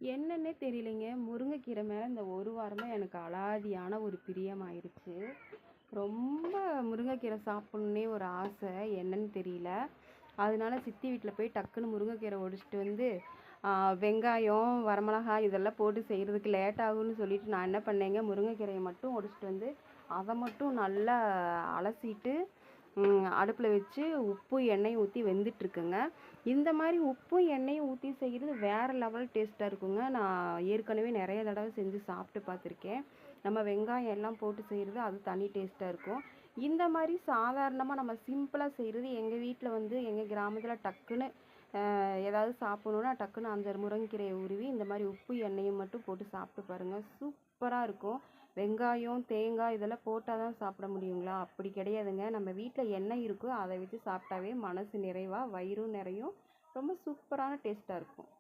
என்னன்னே தெரியலைங்க. முருங்கைக்கீரை மேலே இந்த ஒரு வாரமாக எனக்கு அலாதியான ஒரு பிரியமாயிருச்சு. ரொம்ப முருங்கைக்கீரை சாப்பிட்ணுன்னே ஒரு ஆசை, என்னன்னு தெரியல. அதனால சித்தி வீட்டில் போய் டக்குன்னு முருங்கைக்கீரை ஒடிச்சிட்டு வந்து வெங்காயம், வரமிளகாய் இதெல்லாம் போட்டு செய்கிறதுக்கு லேட் ஆகும்னு சொல்லிட்டு நான் என்ன பண்ணேங்க, முருங்கைக்கீரையை மட்டும் ஒடிச்சிட்டு வந்து அதை மட்டும் நல்லா அலசிட்டு அடுப்பில் வச்சு உப்பு எண்ணெயும் ஊற்றி வெந்துட்டுருக்குங்க. இந்த மாதிரி உப்பும் எண்ணெயும் ஊற்றி செய்கிறது வேறு லெவல் டேஸ்ட்டாக இருக்குங்க. நான் ஏற்கனவே நிறைய தடவை செஞ்சு சாப்பிட்டு பார்த்துருக்கேன். நம்ம வெங்காயம் எல்லாம் போட்டு செய்கிறது அது தனி டேஸ்ட்டாக இருக்கும். இந்த மாதிரி சாதாரணமாக நம்ம சிம்பிளாக செய்கிறது எங்கள் வீட்டில் வந்து எங்கள் கிராமத்தில் டக்குன்னு ஏதாவது சாப்பிட்ணுன்னா டக்குன்னு அந்த முருங்கைக்கீரையை உருவி இந்த மாதிரி உப்பு எண்ணெயும் மட்டும் போட்டு சாப்பிட்டு பாருங்கள், சூப்பராக இருக்கும். வெங்காயம், தேங்காய் இதெல்லாம் போட்டால் தான் சாப்பிட முடியுங்களா? அப்படி கிடையாதுங்க. நம்ம வீட்டில் எண்ணெய் இருக்கோ அதை வச்சு சாப்பிட்டாவே மனசு நிறைவாக வயிறும் நிறையும். ரொம்ப சூப்பரான டேஸ்ட்டாக இருக்கும்.